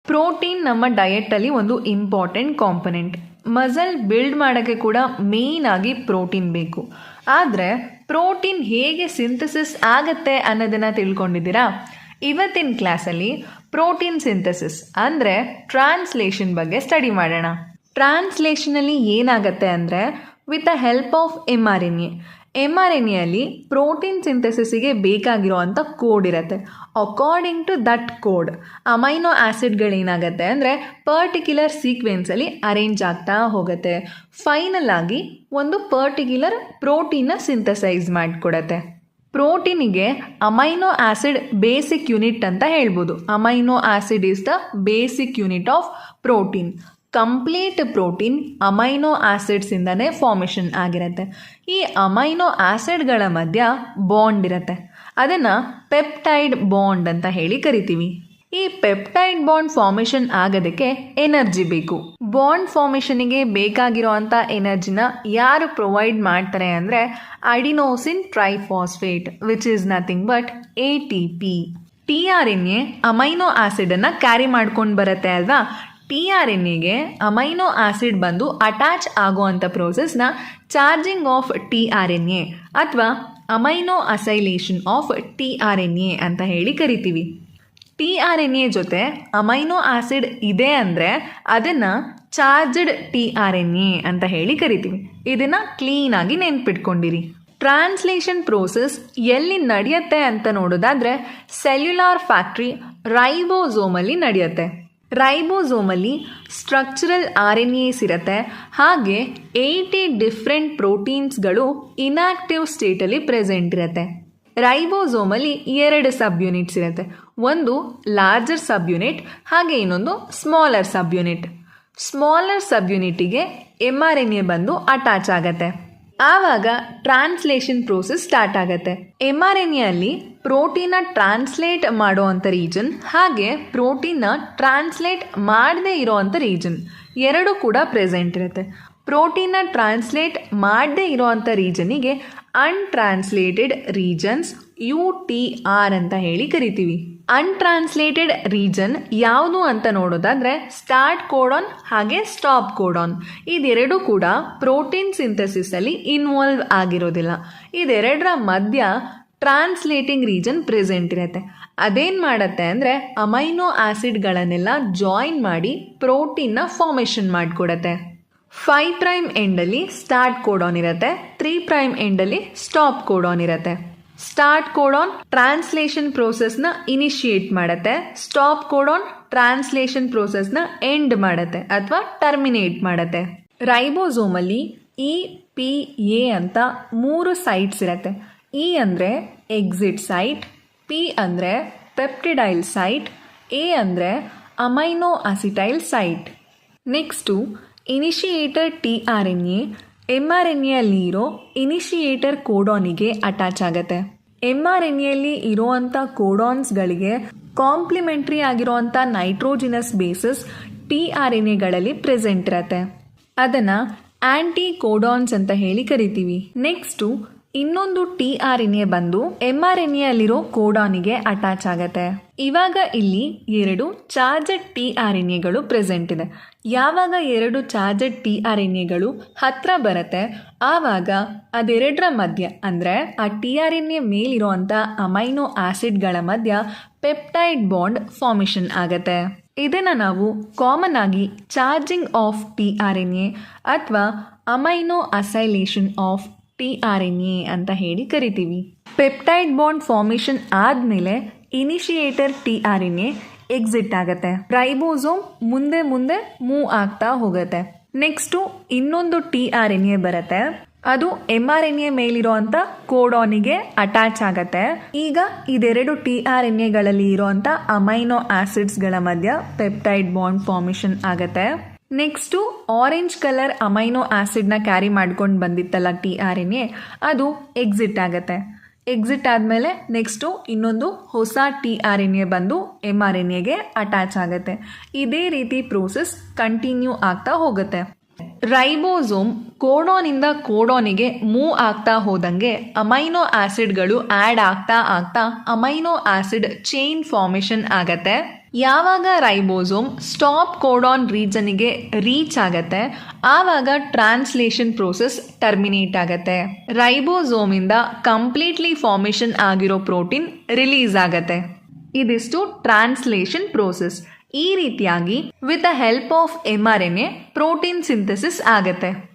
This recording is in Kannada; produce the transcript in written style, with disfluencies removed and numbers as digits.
ಪ್ರೋಟೀನ್ ನಮ್ಮ ಡಯೆಟಲ್ಲಿ ಒಂದು ಇಂಪಾರ್ಟೆಂಟ್ ಕಾಂಪೊನೆಂಟ್. ಮಸಲ್ ಬಿಲ್ಡ್ ಮಾಡೋಕ್ಕೆ ಕೂಡ ಮೇಯ್ನ್ ಆಗಿ ಪ್ರೋಟೀನ್ ಬೇಕು. ಆದರೆ ಪ್ರೋಟೀನ್ ಹೇಗೆ ಸಿಂಥಸಿಸ್ ಆಗತ್ತೆ ಅನ್ನೋದನ್ನು ತಿಳ್ಕೊಂಡಿದ್ದೀರಾ? ಇವತ್ತಿನ ಕ್ಲಾಸಲ್ಲಿ ಪ್ರೋಟೀನ್ ಸಿಂಥಸಿಸ್ ಅಂದರೆ ಟ್ರಾನ್ಸ್ಲೇಷನ್ ಬಗ್ಗೆ ಸ್ಟಡಿ ಮಾಡೋಣ. ಟ್ರಾನ್ಸ್ಲೇಷನಲ್ಲಿ ಏನಾಗುತ್ತೆ ಅಂದರೆ with the help of mRNA protein ಸಿಂಥಸಿಸ್ಗೆ ಬೇಕಾಗಿರೋವಂಥ ಕೋಡ್ ಇರುತ್ತೆ. According to that code amino ಆ್ಯಸಿಡ್ಗಳೇನಾಗುತ್ತೆ ಅಂದರೆ ಪರ್ಟಿಕ್ಯುಲರ್ ಸೀಕ್ವೆನ್ಸಲ್ಲಿ ಅರೇಂಜ್ ಆಗ್ತಾ ಹೋಗುತ್ತೆ. ಫೈನಲ್ ಆಗಿ ಒಂದು ಪರ್ಟಿಕ್ಯುಲರ್ ಪ್ರೋಟೀನ್ನ ಸಿಂಥಸೈಸ್ ಮಾಡಿಕೊಡತ್ತೆ. ಪ್ರೋಟೀನಿಗೆ ಅಮೈನೋ ಆ್ಯಸಿಡ್ ಬೇಸಿಕ್ ಯೂನಿಟ್ ಅಂತ ಹೇಳ್ಬೋದು. Amino acid is the basic unit of protein. Complete protein amino ಆ್ಯಸಿಡ್ಸಿಂದನೇ ಫಾರ್ಮೇಷನ್ ಆಗಿರುತ್ತೆ. ಈ ಅಮೈನೋ ಆ್ಯಸಿಡ್ಗಳ ಮಧ್ಯ ಬಾಂಡ್ ಇರುತ್ತೆ. ಅದನ್ನು ಪೆಪ್ಟೈಡ್ ಬಾಂಡ್ ಅಂತ ಹೇಳಿ ಕರಿತೀವಿ. ಈ ಪೆಪ್ಟೈಡ್ ಬಾಂಡ್ ಫಾರ್ಮೇಷನ್ ಆಗೋದಕ್ಕೆ ಎನರ್ಜಿ ಬೇಕು. ಬಾಂಡ್ ಫಾರ್ಮೇಷನಿಗೆ ಬೇಕಾಗಿರೋವಂಥ ಎನರ್ಜಿನ ಯಾರು ಪ್ರೊವೈಡ್ ಮಾಡ್ತಾರೆ ಅಂದರೆ adenosine triphosphate which is nothing but ATP. tRNA amino ಆ್ಯಸಿಡನ್ನು ಕ್ಯಾರಿ ಮಾಡ್ಕೊಂಡು ಬರುತ್ತೆ ಅಲ್ವಾ? tRNAಗೆ ಅಮೈನೋ ಆ್ಯಸಿಡ್ ಬಂದು ಅಟ್ಯಾಚ್ ಆಗುವಂಥ ಪ್ರೋಸೆಸ್ನ ಚಾರ್ಜಿಂಗ್ ಆಫ್ tRNA ಅಥವಾ ಅಮೈನೋ ಅಸೈಲೇಷನ್ ಆಫ್ tRNA ಅಂತ ಹೇಳಿ ಕರಿತೀವಿ. tRNA ಜೊತೆ ಅಮೈನೋ ಆ್ಯಸಿಡ್ ಇದೆ ಅಂದರೆ ಅದನ್ನು ಚಾರ್ಜ್ಡ್ tRNA ಅಂತ ಹೇಳಿ ಕರಿತೀವಿ. ಇದನ್ನು ಕ್ಲೀನಾಗಿ ನೆನ್ಪಿಟ್ಕೊಂಡಿರಿ. ಟ್ರಾನ್ಸ್ಲೇಷನ್ ಪ್ರೋಸೆಸ್ ಎಲ್ಲಿ ನಡೆಯುತ್ತೆ ಅಂತ ನೋಡೋದಾದರೆ ಸೆಲ್ಯುಲಾರ್ ಫ್ಯಾಕ್ಟ್ರಿ ರೈಬೋಸೋಮಲ್ಲಿ ನಡೆಯುತ್ತೆ. ರೈಬೋಸೋಮಲ್ಲಿ ಸ್ಟ್ರಕ್ಚರಲ್ RNAs ಇರುತ್ತೆ. ಹಾಗೆ 80 ಡಿಫ್ರೆಂಟ್ ಪ್ರೋಟೀನ್ಸ್ಗಳು ಇನ್ಆಕ್ಟಿವ್ ಸ್ಟೇಟಲ್ಲಿ ಪ್ರೆಸೆಂಟ್ ಇರುತ್ತೆ. ರೈಬೋಸೋಮಲ್ಲಿ 2 ಸಬ್ ಯೂನಿಟ್ಸ್ ಇರುತ್ತೆ. ಒಂದು ಲಾರ್ಜರ್ ಸಬ್ ಯೂನಿಟ್, ಹಾಗೆ ಇನ್ನೊಂದು ಸ್ಮಾಲರ್ ಸಬ್ ಯೂನಿಟ್. ಸ್ಮಾಲರ್ ಸಬ್ ಯೂನಿಟಿಗೆ mRNA ಬಂದು ಅಟ್ಯಾಚ್ ಆಗುತ್ತೆ. ಆವಾಗ ಟ್ರಾನ್ಸ್ಲೇಷನ್ ಪ್ರೋಸೆಸ್ ಸ್ಟಾರ್ಟ್ ಆಗುತ್ತೆ. mRNA ಅಲ್ಲಿ ಪ್ರೋಟೀನ್ನ ಟ್ರಾನ್ಸ್ಲೇಟ್ ಮಾಡೋವಂಥ ರೀಜನ್ ಹಾಗೆ ಪ್ರೋಟೀನ್ನ ಟ್ರಾನ್ಸ್ಲೇಟ್ ಮಾಡದೇ ಇರೋವಂಥ ರೀಜನ್ ಎರಡು ಕೂಡ ಪ್ರೆಸೆಂಟ್ ಇರುತ್ತೆ. ಪ್ರೋಟೀನ್ನ ಟ್ರಾನ್ಸ್ಲೇಟ್ ಮಾಡದೇ ಇರೋವಂಥ ರೀಜನಿಗೆ ಅನ್ಟ್ರಾನ್ಸ್ಲೇಟೆಡ್ ರೀಜನ್ಸ್ UTR ಅಂತ ಹೇಳಿ ಕರಿತೀವಿ. ಅನ್ಟ್ರಾನ್ಸ್ಲೇಟೆಡ್ ರೀಜನ್ ಯಾವುದು ಅಂತ ನೋಡೋದಾದರೆ ಸ್ಟಾರ್ಟ್ ಕೋಡಾನ್ ಹಾಗೆ ಸ್ಟಾಪ್ ಕೋಡಾನ್. ಇದೆರಡು ಕೂಡ ಪ್ರೋಟೀನ್ ಸಿಂಥಸಿಸಲ್ಲಿ ಇನ್ವಾಲ್ವ್ ಆಗಿರೋದಿಲ್ಲ. ಇದೆರಡರ ಮಧ್ಯ ಟ್ರಾನ್ಸ್ಲೇಟಿಂಗ್ ರೀಜನ್ ಪ್ರೆಸೆಂಟ್ ಇರುತ್ತೆ. ಅದೇನು ಮಾಡುತ್ತೆ ಅಂದರೆ ಅಮೈನೋ ಆ್ಯಸಿಡ್ಗಳನ್ನೆಲ್ಲ ಜಾಯಿನ್ ಮಾಡಿ ಪ್ರೋಟೀನ್ನ ಫಾರ್ಮೇಷನ್ ಮಾಡಿಕೊಡತ್ತೆ. 5' ಎಂಡಲ್ಲಿ ಸ್ಟಾರ್ಟ್ ಕೋಡಾನ್ ಇರುತ್ತೆ, 3' ಎಂಡಲ್ಲಿ ಸ್ಟಾಪ್ ಕೋಡಾನ್ ಇರುತ್ತೆ. ಸ್ಟಾರ್ಟ್ ಕೋಡಾನ್ ಟ್ರಾನ್ಸ್ಲೇಷನ್ ಪ್ರೋಸೆಸ್ನ ಇನಿಷಿಯೇಟ್ ಮಾಡುತ್ತೆ. ಸ್ಟಾಪ್ ಕೋಡಾನ್ ಟ್ರಾನ್ಸ್ಲೇಷನ್ ಪ್ರೋಸೆಸ್ನ ಎಂಡ್ ಮಾಡುತ್ತೆ ಅಥವಾ ಟರ್ಮಿನೇಟ್ ಮಾಡುತ್ತೆ. ರೈಬೋಸೋಮಲ್ಲಿ EPA ಅಂತ 3 ಸೈಟ್ಸ್ ಇರುತ್ತೆ. E ಅಂದರೆ ಎಕ್ಸಿಟ್ ಸೈಟ್, P ಅಂದರೆ ಪೆಪ್ಟಿಡೈಲ್ ಸೈಟ್, A ಅಂದರೆ amino acetyl site. Next ಇನಿಷಿಯೇಟರ್ tRNA mRNAಯಲ್ಲಿ ಇರೋ ಇನಿಷಿಯೇಟರ್ ಕೋಡಾನಿಗೆ ಅಟ್ಯಾಚ್ ಆಗುತ್ತೆ. mRNAಯಲ್ಲಿ ಇರೋವಂಥ ಕೋಡಾನ್ಸ್ಗಳಿಗೆ ಕಾಂಪ್ಲಿಮೆಂಟ್ರಿ ಆಗಿರೋವಂಥ ನೈಟ್ರೋಜಿನಸ್ ಬೇಸಸ್ tRNAಗಳಲ್ಲಿ ಪ್ರೆಸೆಂಟ್ ಇರುತ್ತೆ. ಅದನ್ನು ಆ್ಯಂಟಿ ಕೋಡಾನ್ಸ್ ಅಂತ ಹೇಳಿ ಕರಿತೀವಿ. ನೆಕ್ಸ್ಟು ಇನ್ನೊಂದು tRNA ಬಂದು mRNAಯಲ್ಲಿರೋ ಕೋಡಾನಿಗೆ ಅಟ್ಯಾಚ್ ಆಗುತ್ತೆ. ಇವಾಗ ಇಲ್ಲಿ 2 ಚಾರ್ಜಡ್ tRNAಗಳು ಪ್ರೆಸೆಂಟ್ ಇದೆ. ಯಾವಾಗ 2 ಚಾರ್ಜಡ್ tRNAಗಳು ಹತ್ರ ಬರುತ್ತೆ ಆವಾಗ ಅದೆರಡರ ಮಧ್ಯ ಅಂದರೆ ಆ tRNA ಮೇಲಿರುವಂಥ ಅಮೈನೋ ಆ್ಯಸಿಡ್ಗಳ ಮಧ್ಯ ಪೆಪ್ಟೈಡ್ ಬಾಂಡ್ ಫಾರ್ಮೇಷನ್ ಆಗುತ್ತೆ. ಇದನ್ನು ನಾವು ಕಾಮನ್ ಆಗಿ ಚಾರ್ಜಿಂಗ್ ಆಫ್ tRNA ಅಥವಾ ಅಮೈನೋ ಅಸೈಲೇಷನ್ ಆಫ್ tRNA ಅಂತ ಹೇಳಿ ಕರಿತೀವಿ. ಪೆಪ್ಟೈಡ್ ಬಾಂಡ್ ಫಾರ್ಮೇಷನ್ ಆದಮೇಲೆ ಇನಿಷಿಯೇಟರ್ tRNA ಎಕ್ಸಿಟ್ ಆಗುತ್ತೆ. ರೈಬೋಸೋಮ್ ಮುಂದೆ ಮೂವ್ ಆಗ್ತಾ ಹೋಗುತ್ತೆ. ನೆಕ್ಸ್ಟು ಇನ್ನೊಂದು tRNA ಬರುತ್ತೆ. ಅದು mRNA ಮೇಲಿರೋವಂಥ ಕೋಡಾನಿಗೆ ಅಟ್ಯಾಚ್ ಆಗತ್ತೆ. ಈಗ ಇದೆರಡು tRNAಗಳಲ್ಲಿ ಇರೋವಂಥ ಅಮೈನೋ ಆ್ಯಸಿಡ್ಸ್ಗಳ ಮಧ್ಯ ಪೆಪ್ಟೈಡ್ ಬಾಂಡ್ ಫಾರ್ಮೇಷನ್ ಆಗತ್ತೆ. ನೆಕ್ಸ್ಟು ಆರೆಂಜ್ ಕಲರ್ ಅಮೈನೋ ಆ್ಯಸಿಡ್ನ ಕ್ಯಾರಿ ಮಾಡ್ಕೊಂಡು ಬಂದಿತ್ತಲ್ಲ tRNA, ಅದು ಎಕ್ಸಿಟ್ ಆಗುತ್ತೆ. ಎಕ್ಸಿಟ್ ಆದಮೇಲೆ ನೆಕ್ಸ್ಟು ಇನ್ನೊಂದು ಹೊಸ tRNA ಬಂದು mRNAಗೆ ಅಟ್ಯಾಚ್ ಆಗುತ್ತೆ. ಇದೇ ರೀತಿ ಪ್ರೋಸೆಸ್ ಕಂಟಿನ್ಯೂ ಆಗ್ತಾ ಹೋಗುತ್ತೆ. ರೈಬೋಸೋಮ್ ಕೋಡಾನಿಂದ ಕೋಡಾನಿಗೆ ಮೂವ್ ಆಗ್ತಾ ಹೋದಂಗೆ ಅಮೈನೋ ಆ್ಯಸಿಡ್ಗಳು ಆ್ಯಡ್ ಆಗ್ತಾ ಅಮೈನೋ ಆ್ಯಸಿಡ್ ಚೈನ್ ಫಾರ್ಮೇಷನ್ ಆಗತ್ತೆ. ಯಾವಾಗ ರೈಬೋಸೋಮ್ ಸ್ಟಾಪ್ ಕೋಡಾನ್ ರೀಜನ್ಗೆ ರೀಚ್ ಆಗತ್ತೆ ಆವಾಗ ಟ್ರಾನ್ಸ್ಲೇಷನ್ ಪ್ರೋಸೆಸ್ ಟರ್ಮಿನೇಟ್ ಆಗತ್ತೆ. ರೈಬೋಸೋಮಿಂದ ಕಂಪ್ಲೀಟ್ಲಿ ಫಾರ್ಮೇಷನ್ ಆಗಿರೋ ಪ್ರೋಟೀನ್ ರಿಲೀಸ್ ಆಗತ್ತೆ. ಇದಿಷ್ಟು ಟ್ರಾನ್ಸ್ಲೇಷನ್ ಪ್ರೋಸೆಸ್. ಈ ರೀತಿಯಾಗಿ with the help of mRNA protein synthesis ಆಗತ್ತೆ.